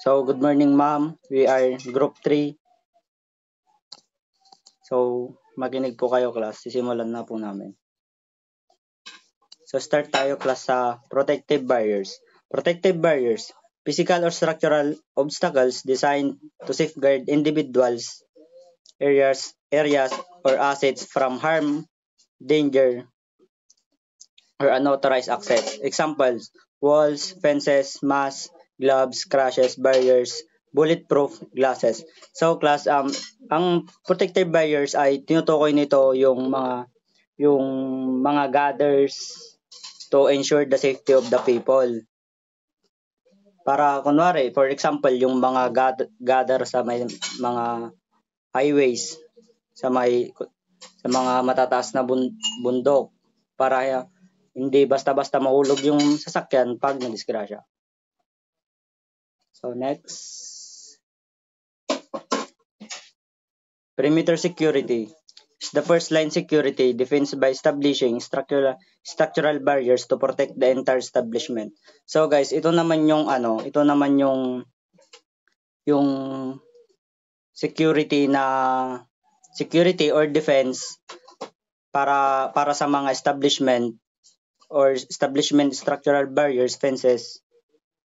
So, good morning, ma'am. We are group 3. So, makinig po kayo, class. Sisimulan na po namin. So, start tayo, class, sa protective barriers. Protective barriers, physical or structural obstacles designed to safeguard individuals, areas, or assets from harm, danger, or unauthorized access. Examples, walls, fences, masks, gloves, crashes, barriers, bulletproof glasses. So class, ang protective barriers ay tinutukoy nito yung mga gathers to ensure the safety of the people. Para kunwari, for example, yung mga gather sa may mga highways, sa mga matataas na bundok para hindi basta-basta mahulog yung sasakyan pag nadisgrasya. So next. Perimeter security is the first line security defense by establishing structural barriers to protect the entire establishment. So guys, ito naman yung security or defense para sa mga establishment structural barriers, fences,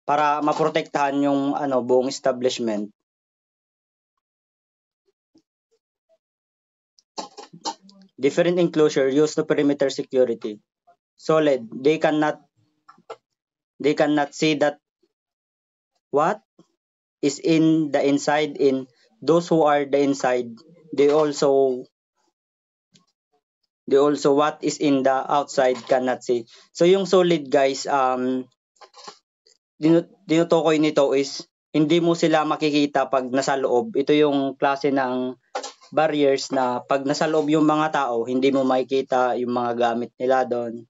para maprotektahan yung buong establishment. Different enclosure used to perimeter security. Solid, they cannot see that what is in the inside. In those who are the inside, they also what is in the outside cannot see. So yung solid, guys, tinutukoy nito is hindi mo sila makikita pag nasa loob. Ito yung klase ng barriers na pag nasa loob yung mga tao, hindi mo makikita yung mga gamit nila doon.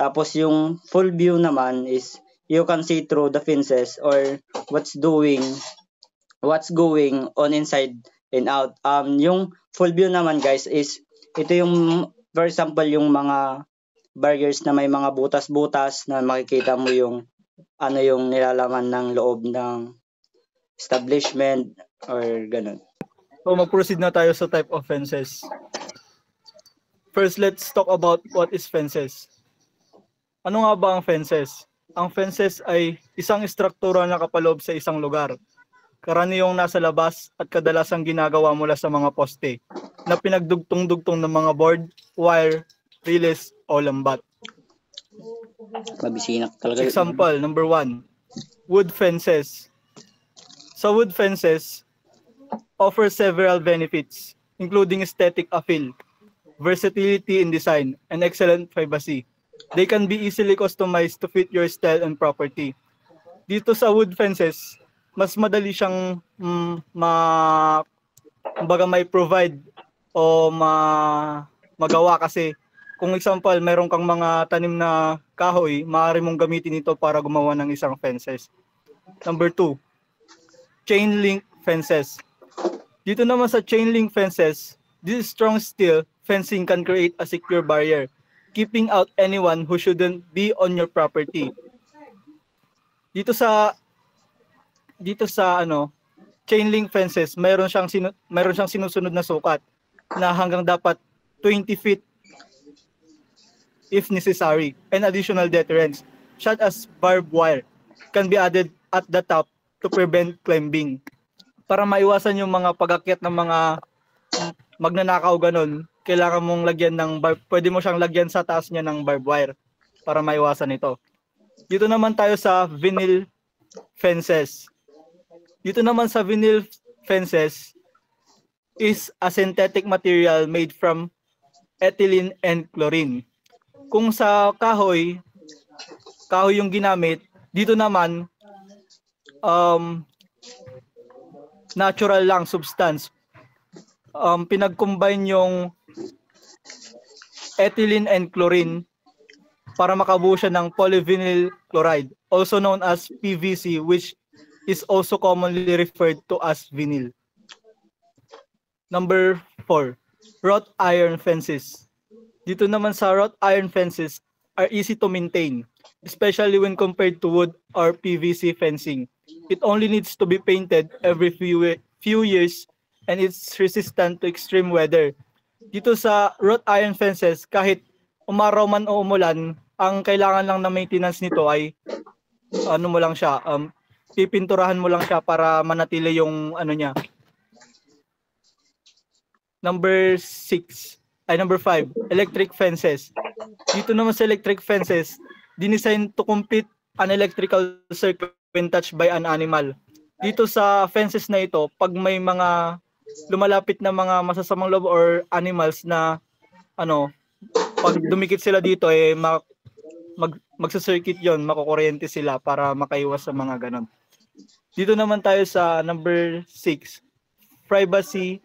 Tapos yung full view naman is you can see through the fences or what's going on inside and out. Yung full view naman, guys, is ito yung, for example, yung mga barriers na may mga butas-butas na makikita mo yung yung nilalaman ng loob ng establishment or ganun. So mag-proceed na tayo sa type of fences. First, let's talk about what is fences. Ano nga ba ang fences? Ang fences ay isang istruktura na nakapaloob sa isang lugar. Karaniwang nasa labas at kadalasang ginagawa mula sa mga poste na pinagdugtong-dugtong ng mga board, wire, relays o lambat. Mabisinak talaga. Example, number 1, wood fences. Sa wood fences, offer several benefits, including aesthetic appeal, versatility in design, and excellent privacy. They can be easily customized to fit your style and property. Dito sa wood fences, mas madali siyang may provide o magawa kasi kung example, meron kang mga tanim na kahoy, maaari mong gamitin ito para gumawa ng isang fences. Number 2, chain link fences. Dito naman sa chain link fences, this strong steel fencing can create a secure barrier, keeping out anyone who shouldn't be on your property. Dito sa chain link fences, meron siyang sinusunod na sukat na hanggang dapat 20 feet if necessary, and additional deterrents such as barbed wire can be added at the top to prevent climbing. Para maiwasan yung mga pag-akyat ng mga magnanakaw ganun, kailangan mong lagyan pwede mo siyang lagyan sa taas niya ng barbed wire para maiwasan ito. Dito naman tayo sa vinyl fences. Dito naman sa vinyl fences is a synthetic material made from ethylene and chlorine. Kung sa kahoy yung ginamit, dito naman natural lang substance. Pinag-combine yung ethylene and chlorine para makabuo siya ng polyvinyl chloride, also known as PVC, which is also commonly referred to as vinyl. Number 4, wrought iron fences. Dito naman sa wrought iron fences are easy to maintain. especially when compared to wood or PVC fencing. It only needs to be painted every few years and it's resistant to extreme weather. Dito sa wrought iron fences, kahit umaraw man o umulan, ang kailangan lang na maintenance nito ay ano mo lang siya, pipinturahan mo lang siya para manatili yung ano niya. Number 5, electric fences. Dito naman sa electric fences, dinisign to compete an electrical circuit when touched by an animal. Dito sa fences na ito, pag may mga lumalapit na mga masasamang loob or animals na pag dumikit sila dito magsa-circuit 'yon, makukuryente sila para makaiwas sa mga ganon. Dito naman tayo sa number 6, privacy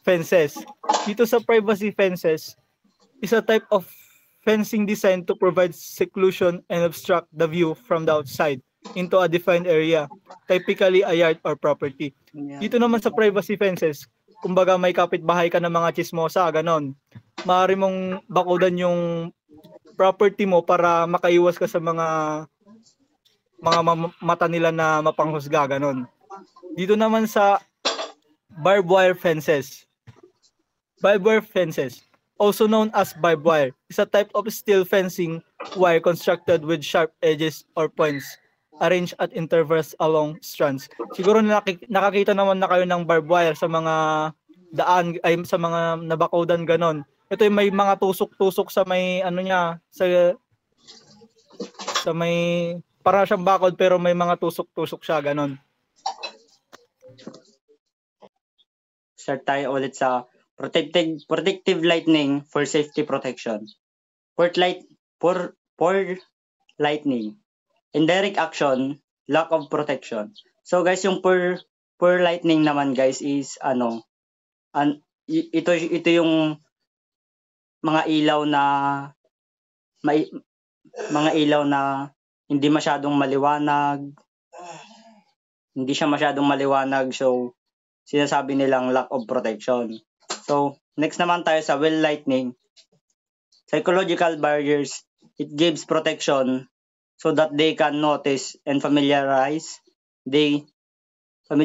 fences. Dito sa privacy fences, is a type of fencing designed to provide seclusion and obstruct the view from the outside into a defined area, typically a yard or property. Dito naman sa privacy fences, kumbaga may kapitbahay ka ng mga chismosa, ganon. Maaari mong bakudan yung property mo para makaiwas ka sa mga mata nila na mapanghusga, ganon. Dito naman sa barbed wire fences. Barbed wire fences, also known as barbed wire, is a type of steel fencing wire constructed with sharp edges or points arranged at intervals along strands. Siguro nakakita naman na kayo ng barbed wire sa mga daan ay sa mga nabakodan ganon. Ito yung may mga tusok-tusok sa may ano niya sa may para siyang bakod pero may mga tusok-tusok siya ganon. Start tayo ulit sa protective lighting for safety protection. For lightning. Indirect action, lack of protection. So guys, yung poor lightning naman guys is ito yung mga ilaw na hindi masyadong maliwanag. Hindi siya masyadong maliwanag, so sinasabi nilang lack of protection. So, next naman tayo sa well lightning. Psychological barriers. It gives protection so that they can notice and familiarize. They can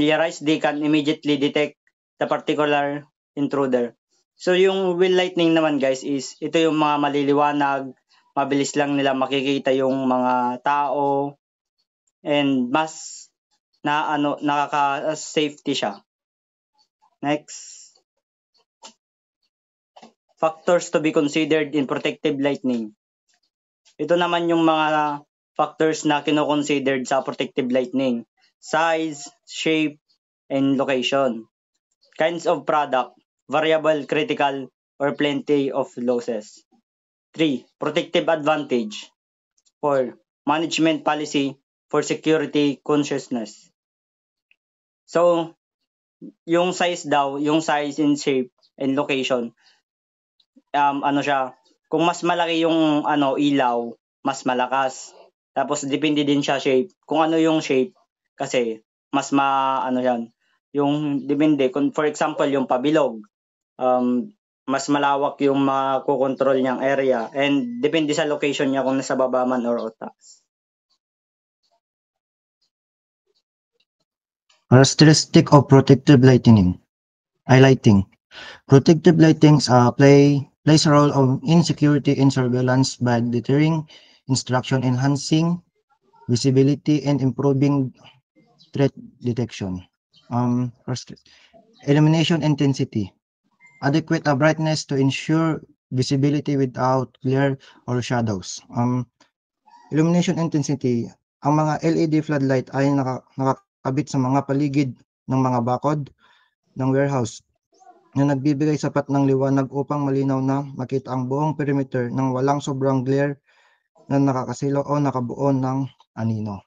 immediately detect the particular intruder. So, yung well lightning naman guys is ito yung mga maliliwanag, mabilis lang nila makikita yung mga tao, and mas nakaka-safety siya. Next. Factors to be considered in protective lighting. Ito naman yung mga factors na kino-considered sa protective lighting. Size, shape, and location. Kinds of product, variable, critical, or plenty of losses. 3. Protective advantage. 4. Management policy for security consciousness. So, yung size and shape and location, kung mas malaki yung ilaw, mas malakas. Tapos depende din siya shape. Kung ano yung shape, kasi mas yung depende. Kung for example yung pabilog, mas malawak yung makokontrol niyang area, and depende sa location niya kung nasa baba man or taas. Characteristic of protective lighting. Protective lightings plays a role in security and surveillance by deterring instruction, enhancing visibility, and improving threat detection. Illumination intensity. Adequate brightness to ensure visibility without glare or shadows. Illumination intensity. Ang mga LED floodlight ay nakakabit sa mga paligid ng mga bakod ng warehouse na nagbibigay sapat ng liwanag upang malinaw na makita ang buong perimeter ng walang sobrang glare na nakakasilaw o nakabuo ng anino.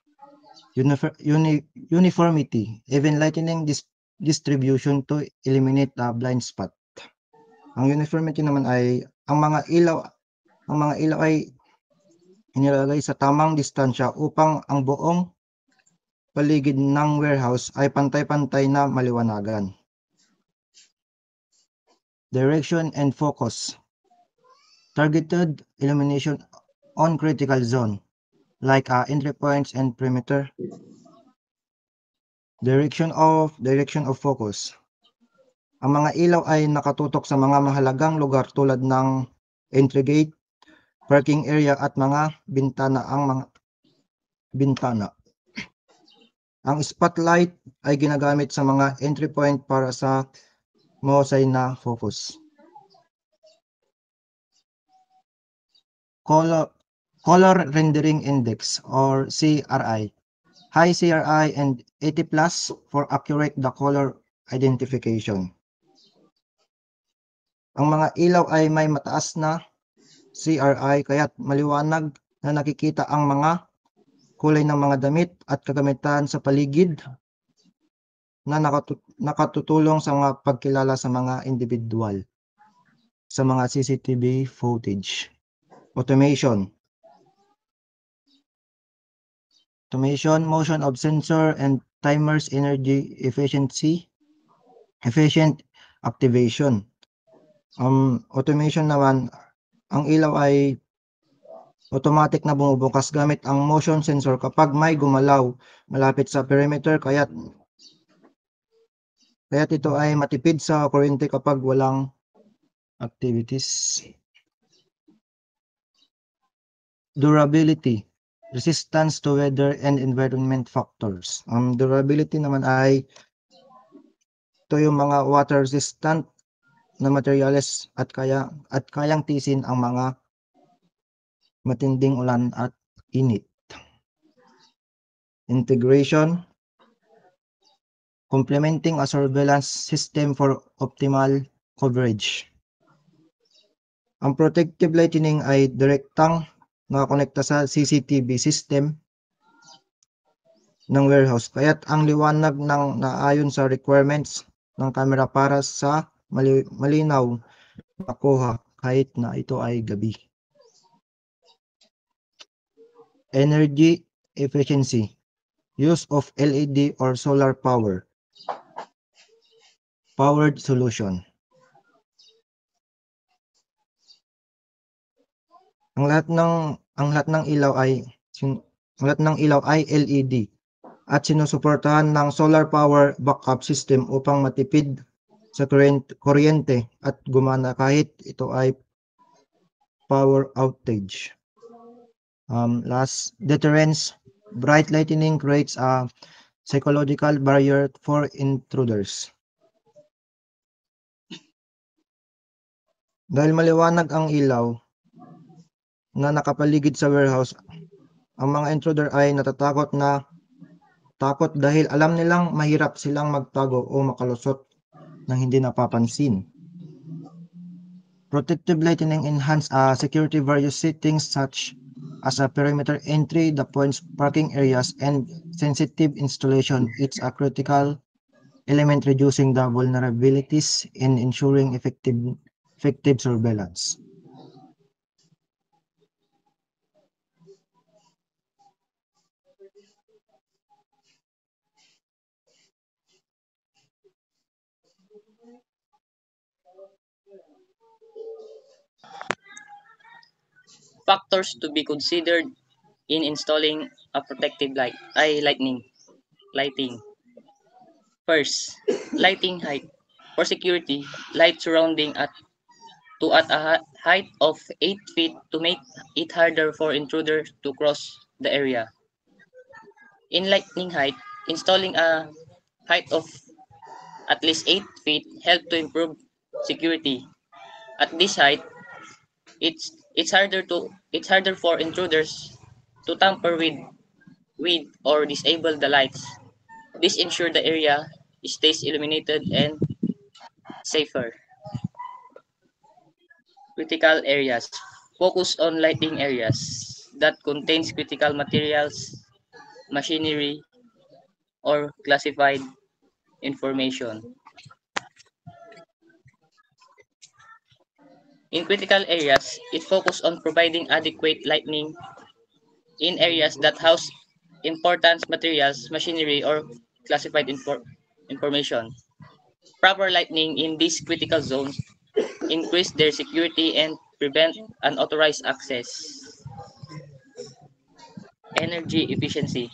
Uniformity, even lightning distribution to eliminate the blind spot. Ang uniformity naman ay ang mga ilaw ay inilalagay sa tamang distansya upang ang buong paligid ng warehouse ay pantay-pantay na maliwanagan. Direction and focus. Targeted illumination on critical zone. like entry points and perimeter. Direction of focus. Ang mga ilaw ay nakatutok sa mga mahalagang lugar tulad ng entry gate, parking area at mga bintana. Ang spotlight ay ginagamit sa mga entry point para sa mahusay na focus. Color rendering index or CRI. High CRI and 80 plus for accurate the color identification. Ang mga ilaw ay may mataas na CRI kaya't maliwanag na nakikita ang mga kulay ng mga damit at kagamitan sa paligid na nakatutulong sa mga pagkilala sa mga individual sa mga CCTV footage. Automation, motion of sensor and timers, energy efficient activation. Automation naman, ang ilaw ay automatic na bumubukas gamit ang motion sensor kapag may gumalaw malapit sa perimeter, kaya't ito ay matipid sa kuryente kapag walang activities. Durability, resistance to weather and environment factors. Ang durability naman ay ito yung mga water resistant na materials at kayang tisin ang mga matinding ulan at init. Integration, complementing a surveillance system for optimal coverage. Ang protective lighting ay direktang nakakonekta sa CCTV system ng warehouse, kaya't ang liwanag ng naayon sa requirements ng camera para sa malinaw na kuha kahit na ito ay gabi. Energy efficiency, use of LED or solar powered solution. Ang lahat ng ilaw ay LED at sinusuportahan ng solar power backup system upang matipid sa kuryente at gumana kahit ito ay power outage. Last, deterrence. Bright lighting creates a psychological barrier for intruders. Dahil maliwanag ang ilaw na nakapaligid sa warehouse, ang mga intruder ay natatakot dahil alam nilang mahirap silang magtago o makalusot nang hindi napapansin. Protective lighting enhance security various settings such as a perimeter entry, the points parking areas, and sensitive installation. It's a critical element reducing the vulnerabilities and ensuring effective surveillance. Factors to be considered in installing a protective lighting. First, lighting height. For security, light surrounding at a height of 8 feet to make it harder for intruders to cross the area. In lighting height, installing a height of at least 8 feet help to improve security. At this height, it's harder for intruders to tamper with or disable the lights. This ensures the area stays illuminated and safer. Critical areas. Focus on lighting areas that contains critical materials, machinery, or classified information. In critical areas, it focuses on providing adequate lighting in areas that house important materials, machinery, or classified information. Proper lighting in these critical zones increase their security and prevent unauthorized access. energy efficiency.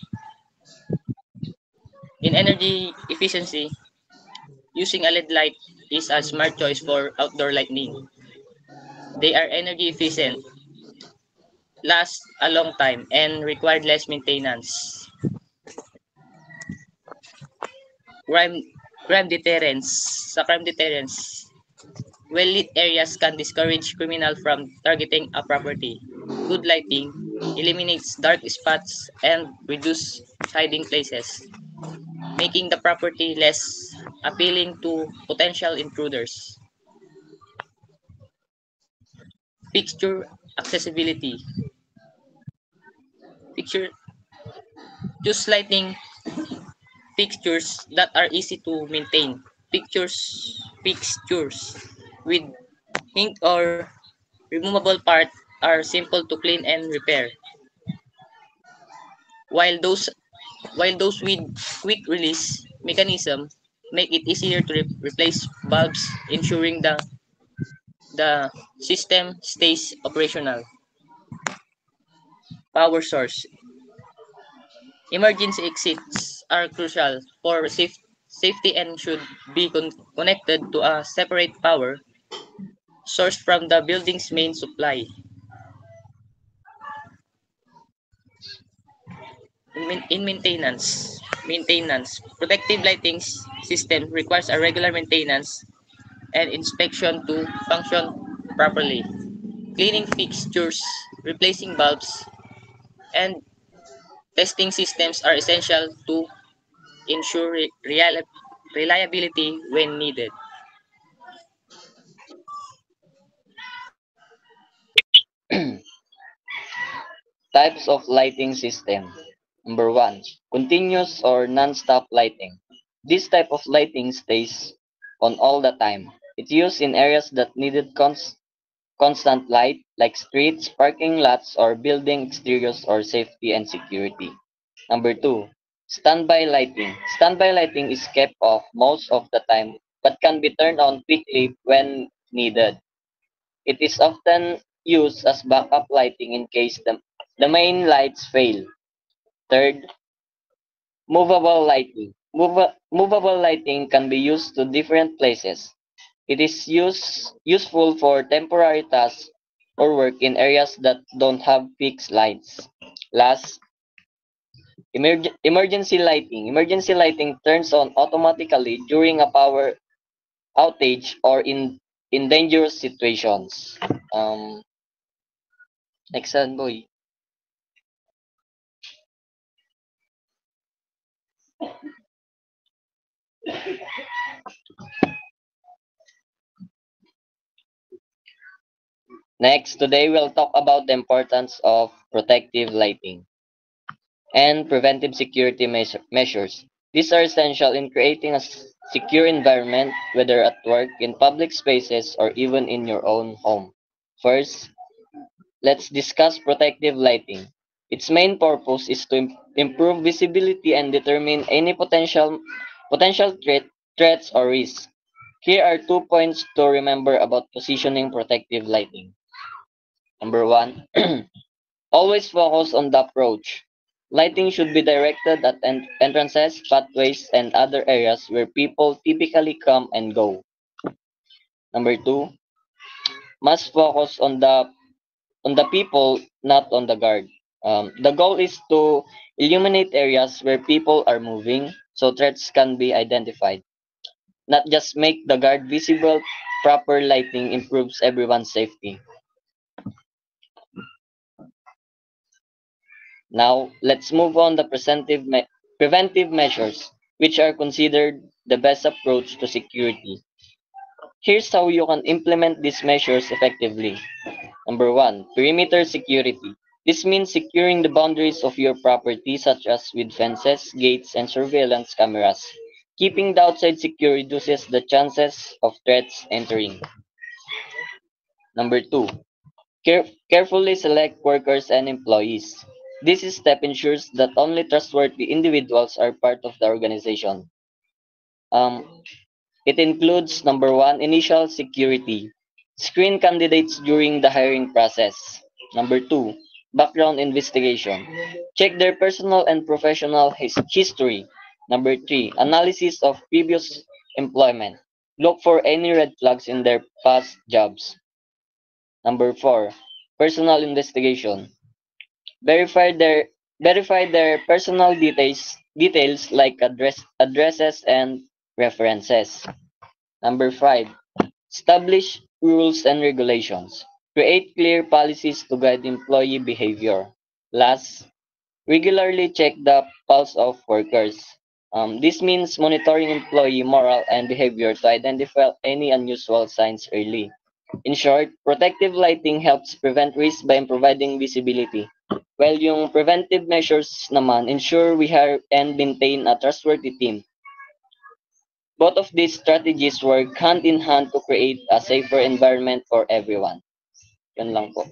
In energy efficiency, using a LED light is a smart choice for outdoor lighting. They are energy efficient, last a long time, and require less maintenance. Crime, crime deterrence. Sa crime deterrence, well-lit areas can discourage criminal from targeting a property. Good lighting eliminates dark spots and reduce hiding places, making the property less appealing to potential intruders. Fixture accessibility. Picture Choose lighting fixtures that are easy to maintain. Fixtures with ink or removable part are simple to clean and repair. While those while those with quick release mechanism make it easier to replace bulbs, ensuring the system stays operational. Power source. Emergency exits are crucial for safety and should be connected to a separate power source from the building's main supply. In maintenance, protective lighting system requires a regular maintenance and inspection to function properly. Cleaning fixtures, replacing bulbs, and testing systems are essential to ensure reliability when needed. Types of lighting system. Number 1. Continuous or non-stop lighting. This type of lighting stays on all the time. It's used in areas that needed constant light, like streets, parking lots, or building exteriors or safety and security. Number 2. Standby lighting. Standby lighting is kept off most of the time but can be turned on quickly when needed. It is often used as backup lighting in case the main lights fail. Third, movable lighting. Movable lighting can be used to different places. It is useful for temporary tasks or work in areas that don't have fixed lights. Last, emergency lighting. Emergency lighting turns on automatically during a power outage or in dangerous situations. Next one, boy. Next, today we'll talk about the importance of protective lighting and preventive security measures. These are essential in creating a secure environment, whether at work, in public spaces, or even in your own home. First, let's discuss protective lighting. Its main purpose is to improve visibility and determine any potential threats or risks. Here are 2 points to remember about positioning protective lighting. Number 1, always focus on the approach. Lighting should be directed at entrances, pathways, and other areas where people typically come and go. Number 2, must focus on the people, not on the guard. The goal is to illuminate areas where people are moving so threats can be identified, not just make the guard visible. Proper lighting improves everyone's safety. Now, let's move on to preventive measures, which are considered the best approach to security. Here's how you can implement these measures effectively. Number 1, perimeter security. This means securing the boundaries of your property, such as with fences, gates, and surveillance cameras. Keeping the outside secure reduces the chances of threats entering. Number 2, carefully select workers and employees. This step ensures that only trustworthy individuals are part of the organization. Um, it includes number 1, initial security. Screen candidates during the hiring process. Number 2, background investigation. Check their personal and professional history. Number 3, analysis of previous employment. Look for any red flags in their past jobs. Number 4, personal investigation. Verify their personal details like addresses and references. Number 5, establish rules and regulations. Create clear policies to guide employee behavior. Last, regularly check the pulse of workers. This means monitoring employee morale and behavior to identify any unusual signs early. In short, protective lighting helps prevent risk by providing visibility. While yung preventive measures naman ensure we hire and maintain a trustworthy team. Both of these strategies work hand in hand to create a safer environment for everyone. Yan lang po.